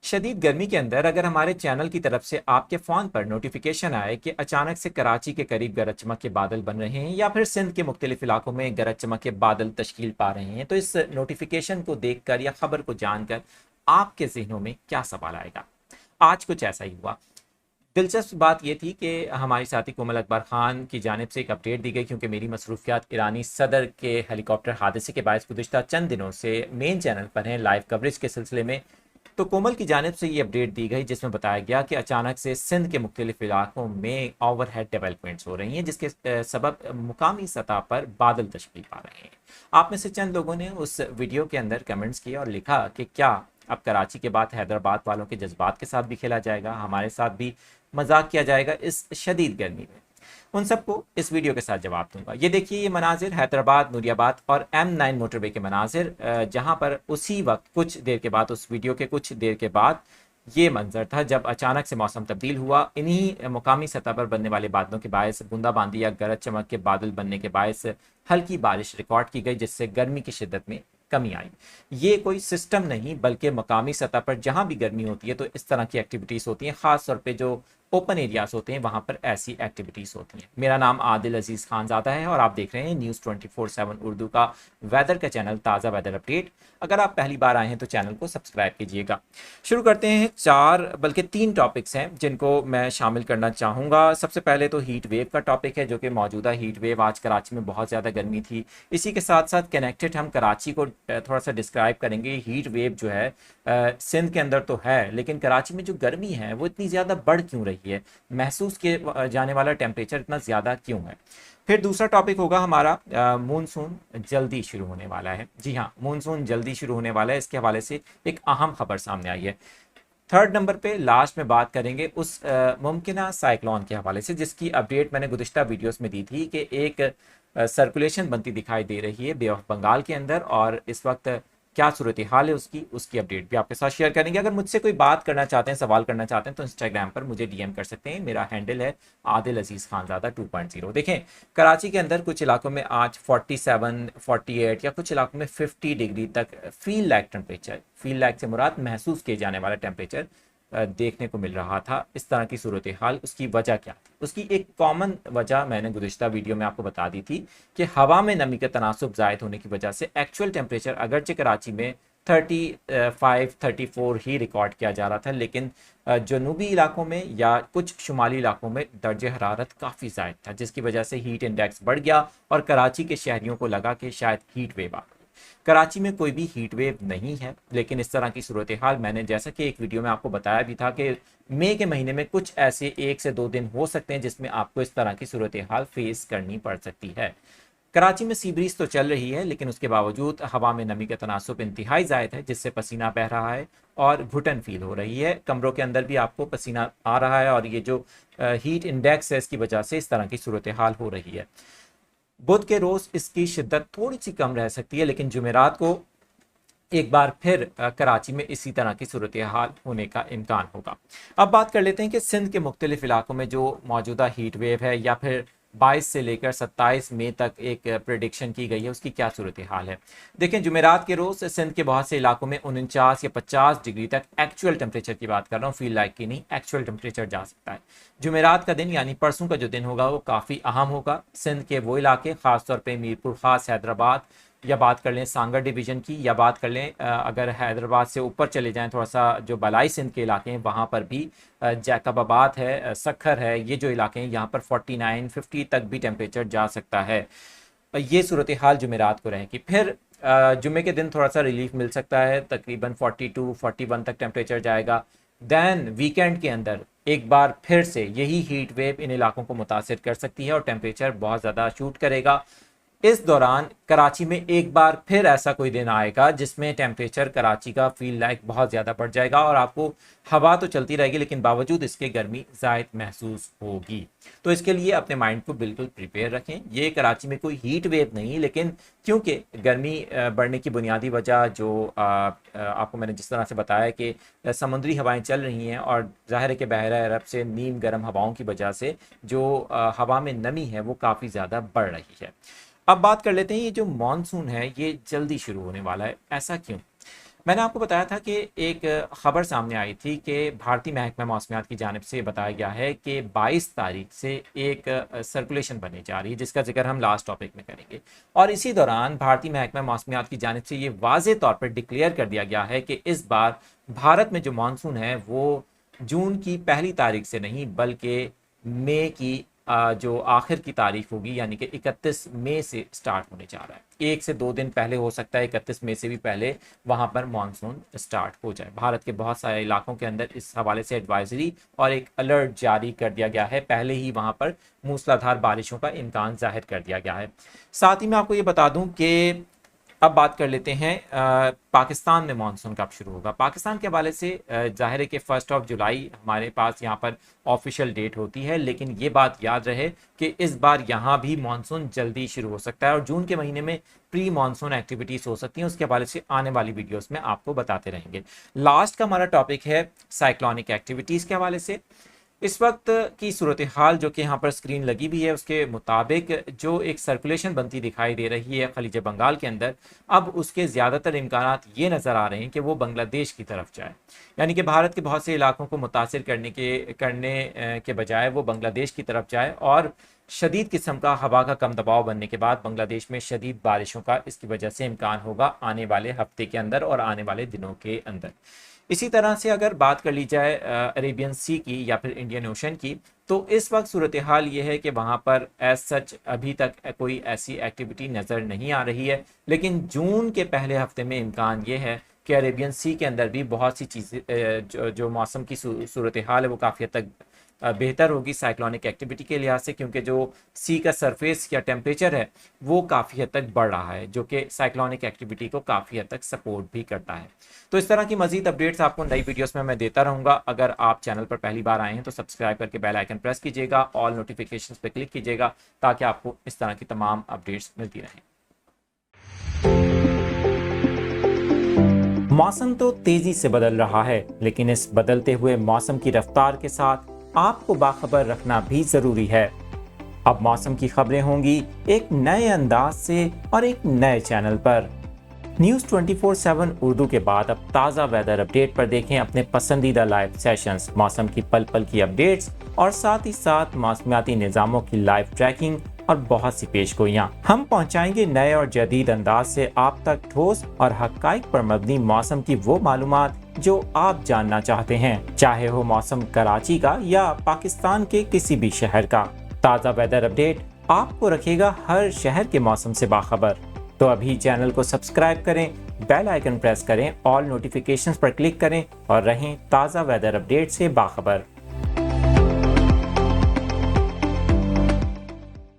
शदीद गर्मी के अंदर अगर हमारे चैनल की तरफ से आपके फ़ोन पर नोटिफिकेशन आए कि अचानक से कराची के करीब गरज चमक के बादल बन रहे हैं या फिर सिंध के मुख्तलिफ इलाकों में गरज चमक के बादल तश्कील पा रहे हैं, तो इस नोटिफिकेशन को देखकर या खबर को जानकर आपके जहनों में क्या सवाल आएगा? आज कुछ ऐसा ही हुआ। दिलचस्प बात यह थी कि हमारी साथी कोमल अकबर खान की जानिब से एक अपडेट दी गई, क्योंकि मेरी मसरूफियात ईरानी सदर के हेलीकॉप्टर हादसे के बायस गुज़िश्ता चंद दिनों से मेन चैनल पर हैं लाइव कवरेज के सिलसिले में। तो कोमल की जानिब से ये अपडेट दी गई जिसमें बताया गया कि अचानक से सिंध के मुख्तलिफ इलाकों में ओवरहेड डेवलपमेंट्स हो रही हैं, जिसके सबब मुकामी सतह पर बादल तश्कील पा रहे हैं। आप में से चंद लोगों ने उस वीडियो के अंदर कमेंट्स किए और लिखा कि क्या अब कराची के बाद हैदराबाद वालों के जज्बात के साथ भी खेला जाएगा, हमारे साथ भी मजाक किया जाएगा इस शदीद गर्मी में। उन सबको इस वीडियो के साथ जवाब दूंगा। ये देखिए, ये मनाजिर हैदराबाद, नूरियाबाद और M9 मोटरवे के मनाजिर, जहां पर उसी वक्त कुछ देर के बाद, उस वीडियो के कुछ देर के बाद ये मंजर था जब अचानक से मौसम तब्दील हुआ। इन्हीं मुकामी सतह पर बनने वाले बादलों के बायस बूंदाबांदी या गरज चमक के बादल बनने के बायस हल्की बारिश रिकॉर्ड की गई, जिससे गर्मी की शिद्दत में कमी आई। ये कोई सिस्टम नहीं, बल्कि मकामी सतह पर जहां भी गर्मी होती है तो इस तरह की एक्टिविटीज़ होती हैं। ख़ास तौर पे जो ओपन एरियाज होते हैं वहां पर ऐसी एक्टिविटीज़ होती हैं। मेरा नाम आदिल अजीज़ खानज़ादा है और आप देख रहे हैं न्यूज़ 24/7 उर्दू का वेदर का चैनल ताज़ा वेदर अपडेट। अगर आप पहली बार आए हैं तो चैनल को सब्सक्राइब कीजिएगा। शुरू करते हैं। 4 बल्कि 3 टॉपिक्स हैं जिनको मैं शामिल करना चाहूँगा। सबसे पहले तो हीट वेव का टॉपिक है, जो कि मौजूदा हीट वेव, आज कराची में बहुत ज़्यादा गर्मी थी। इसी के साथ साथ कनेक्टेड हम कराची को थोड़ा सा डिस्क्राइब करेंगे। हीट वेव जो है सिंध के अंदर तो है, लेकिन कराची में जो गर्मी है वो इतनी ज़्यादा बढ़ क्यों रही है, महसूस किए जाने वाला टेम्परेचर इतना ज़्यादा क्यों है। फिर दूसरा टॉपिक होगा हमारा मानसून जल्दी शुरू होने वाला है। जी हाँ, मानसून जल्दी शुरू होने वाला है, इसके हवाले से एक अहम खबर सामने आई है। थर्ड नंबर पे लास्ट में बात करेंगे उस मुमकिना साइक्लोन के हवाले से, जिसकी अपडेट मैंने गुज़िश्ता वीडियोस में दी थी कि एक सर्कुलेशन बनती दिखाई दे रही है बे ऑफ बंगाल के अंदर, और इस वक्त क्या सूरत हाल है उसकी अपडेट भी आपके साथ शेयर करेंगे। अगर मुझसे कोई बात करना चाहते हैं, सवाल करना चाहते हैं, तो इंस्टाग्राम पर मुझे डीएम कर सकते हैं। मेरा हैंडल है आदिल अजीज़ खानज़ादा 2.0। देखें, कराची के अंदर कुछ इलाकों में आज 47, 48 या कुछ इलाकों में 50 डिग्री तक feel like temperature, feel like से मुराद महसूस किए जाने वाला टेम्परेचर देखने को मिल रहा था। इस तरह की सूरत हाल, उसकी वजह क्या थी? उसकी एक कॉमन वजह मैंने गुज़िश्ता वीडियो में आपको बता दी थी कि हवा में नमी का तनासुब ज़ायद होने की वजह से एक्चुअल टेम्परेचर अगरचे कराची में 35, 34 ही रिकॉर्ड किया जा रहा था, लेकिन जनूबी इलाकों में या कुछ शुमाली इलाकों में दर्जे हरारत काफ़ी ज़ायद था, जिसकी वजह से हीट इंडेक्स बढ़ गया और कराची के शहरियों को लगा कि शायद हीट वेव आ गई। कराची में कोई भी हीट वेव नहीं है, लेकिन इस तरह की सूरत हाल मैंने जैसा कि एक वीडियो में आपको बताया भी था कि मई के महीने में कुछ ऐसे 1 से 2 दिन हो सकते हैं जिसमें आपको इस तरह की सूरत हाल फेस करनी पड़ सकती है। कराची में सी ब्रीज तो चल रही है, लेकिन उसके बावजूद हवा में नमी का तनासुब इंतहाई ज़ायद है, जिससे पसीना बह रहा है और घुटन फील हो रही है। कमरों के अंदर भी आपको पसीना आ रहा है और ये जो हीट इंडेक्स है इसकी वजह से इस तरह की सूरत हाल हो रही है। बुध के रोज़ इसकी शिद्दत थोड़ी सी कम रह सकती है, लेकिन जुमेरात को एक बार फिर कराची में इसी तरह की सूरत हाल होने का इम्कान होगा। अब बात कर लेते हैं कि सिंध के मुख्तलिफ इलाकों में जो मौजूदा हीट वेव है या फिर 22 से लेकर 27 मई तक एक प्रेडिक्शन की गई है, उसकी क्या सूरत हाल है। देखें, जुमेरात के रोज़ सिंध के बहुत से इलाकों में 49 या 50 डिग्री तक एक्चुअल टेम्परेचर की बात कर रहा हूँ, फील लाइक की नहीं, एक्चुअल टेम्परेचर जा सकता है। जुमेरात का दिन यानी परसों का जो दिन होगा वो काफ़ी अहम होगा। सिंध के वो इलाके, ख़ासतौर पर मीरपुर ख़ास, हैदराबाद, या बात कर लें सांगर डिवीज़न की, या बात कर लें अगर हैदराबाद से ऊपर चले जाएं थोड़ा सा जो बलाई सिंध के इलाके हैं वहाँ पर भी जैकबाबाद है, सखर है, ये जो इलाके हैं यहाँ पर 49, 50 तक भी टेम्परेचर जा सकता है। ये सूरत हाल जुमेरात को रहेगी। फिर जुमे के दिन थोड़ा सा रिलीफ मिल सकता है, तकरीबन 42, 41 तक टेम्परेचर जाएगा। दैन वीकेंड के अंदर एक बार फिर से यही हीट वेव इन इलाकों को मुतासिर कर सकती है और टेम्परेचर बहुत ज़्यादा शूट करेगा। इस दौरान कराची में एक बार फिर ऐसा कोई दिन आएगा जिसमें टेम्परेचर कराची का फील लाइक बहुत ज़्यादा बढ़ जाएगा और आपको हवा तो चलती रहेगी, लेकिन बावजूद इसके गर्मी ज़ायद महसूस होगी। तो इसके लिए अपने माइंड को बिल्कुल प्रिपेयर रखें। ये कराची में कोई हीट वेव नहीं, लेकिन क्योंकि गर्मी बढ़ने की बुनियादी वजह जो आपको मैंने जिस तरह से बताया कि समुद्री हवाएं चल रही हैं और ज़ाहिर है कि बहरा अरब से नीम गर्म हवाओं की वजह से जो हवा में नमी है वो काफ़ी ज़्यादा बढ़ रही है। अब बात कर लेते हैं, ये जो मानसून है ये जल्दी शुरू होने वाला है, ऐसा क्यों? मैंने आपको बताया था कि एक खबर सामने आई थी कि भारतीय महकमा मौसमियात की जानिब से बताया गया है कि 22 तारीख से एक सर्कुलेशन बनने जा रही है, जिसका जिक्र हम लास्ट टॉपिक में करेंगे। और इसी दौरान भारतीय महकमा मौसमियात की जानिब से ये वाज़े तौर पर डिक्लेयर कर दिया गया है कि इस बार भारत में जो मानसून है वो जून की पहली तारीख से नहीं बल्कि मई की जो आखिर की तारीख होगी यानी कि 31 मई से स्टार्ट होने जा रहा है। 1 से 2 दिन पहले हो सकता है, 31 मई से भी पहले वहां पर मानसून स्टार्ट हो जाए। भारत के बहुत सारे इलाकों के अंदर इस हवाले से एडवाइजरी और एक अलर्ट जारी कर दिया गया है। पहले ही वहां पर मूसलाधार बारिशों का इम्कान जाहिर कर दिया गया है। साथ ही मैं आपको ये बता दूं कि अब बात कर लेते हैं पाकिस्तान में मानसून कब शुरू होगा। पाकिस्तान के हवाले से जाहिर है कि 1 जुलाई हमारे पास यहाँ पर ऑफिशियल डेट होती है, लेकिन ये बात याद रहे कि इस बार यहाँ भी मानसून जल्दी शुरू हो सकता है और जून के महीने में प्री मानसून एक्टिविटीज हो सकती हैं। उसके हवाले से आने वाली वीडियोस में आपको बताते रहेंगे। लास्ट का हमारा टॉपिक है साइक्लोनिक एक्टिविटीज़ के हवाले से। इस वक्त की सूरत हाल जो कि यहाँ पर स्क्रीन लगी हुई है उसके मुताबिक जो एक सर्कुलेशन बनती दिखाई दे रही है खलीज बंगाल के अंदर, अब उसके ज़्यादातर इम्कानात ये नज़र आ रहे हैं कि वो बांग्लादेश की तरफ जाए, यानी कि भारत के बहुत से इलाकों को मुतासिर करने के बजाय वो बांग्लादेश की तरफ जाए और शदीद किस्म का हवा का कम दबाव बनने के बाद बांग्लादेश में शदीद बारिशों का इसकी वजह से इम्कान होगा आने वाले हफ्ते के अंदर और आने वाले दिनों के अंदर। इसी तरह से अगर बात कर ली जाए अरेबियन सी की या फिर इंडियन ओशन की, तो इस वक्त सूरत हाल ये है कि वहाँ पर एज सच अभी तक कोई ऐसी एक्टिविटी नज़र नहीं आ रही है, लेकिन जून के पहले हफ्ते में इम्कान ये है कि अरेबियन सी के अंदर भी बहुत सी चीज़ें जो मौसम की सूरत हाल है वो काफ़ी हद तक बेहतर होगी साइक्लोनिक एक्टिविटी के लिहाज से, क्योंकि जो सी का सरफेस या टेम्परेचर है वो काफ़ी हद तक बढ़ रहा है, जो कि साइक्लोनिक एक्टिविटी को काफ़ी हद तक सपोर्ट भी करता है। तो इस तरह की मजीद अपडेट्स आपको नई वीडियोस में मैं देता रहूँगा। अगर आप चैनल पर पहली बार आए हैं तो सब्सक्राइब करके बेल आइकन प्रेस कीजिएगा, ऑल नोटिफिकेशंस पे क्लिक कीजिएगा ताकि आपको इस तरह की तमाम अपडेट्स मिलती रहें। मौसम तो तेजी से बदल रहा है, लेकिन इस बदलते हुए मौसम की रफ्तार के साथ आपको बाखबर रखना भी जरूरी है। अब मौसम की खबरें होंगी एक नए अंदाज से और एक नए चैनल पर। न्यूज़ 24/7 उर्दू के बाद अब ताज़ा वेदर अपडेट पर देखें अपने पसंदीदा लाइव सेशंस, मौसम की पल पल की अपडेट्स और साथ ही साथ मौसमियाती निज़ामों की लाइव ट्रैकिंग और बहुत सी पेशगोइयाँ। हम पहुँचाएंगे नए और जदीद अंदाज से आप तक ठोस और हक़ाइक़ पर मबनी मौसम की वो मालूमात जो आप जानना चाहते हैं, चाहे हो मौसम कराची का या पाकिस्तान के किसी भी शहर का। ताज़ा वेदर अपडेट आपको रखेगा हर शहर के मौसम से बाखबर। तो अभी चैनल को सब्सक्राइब करें, बेल आइकन प्रेस करें, ऑल नोटिफिकेशंस पर क्लिक करें और रहें ताज़ा वेदर अपडेट से बाखबर।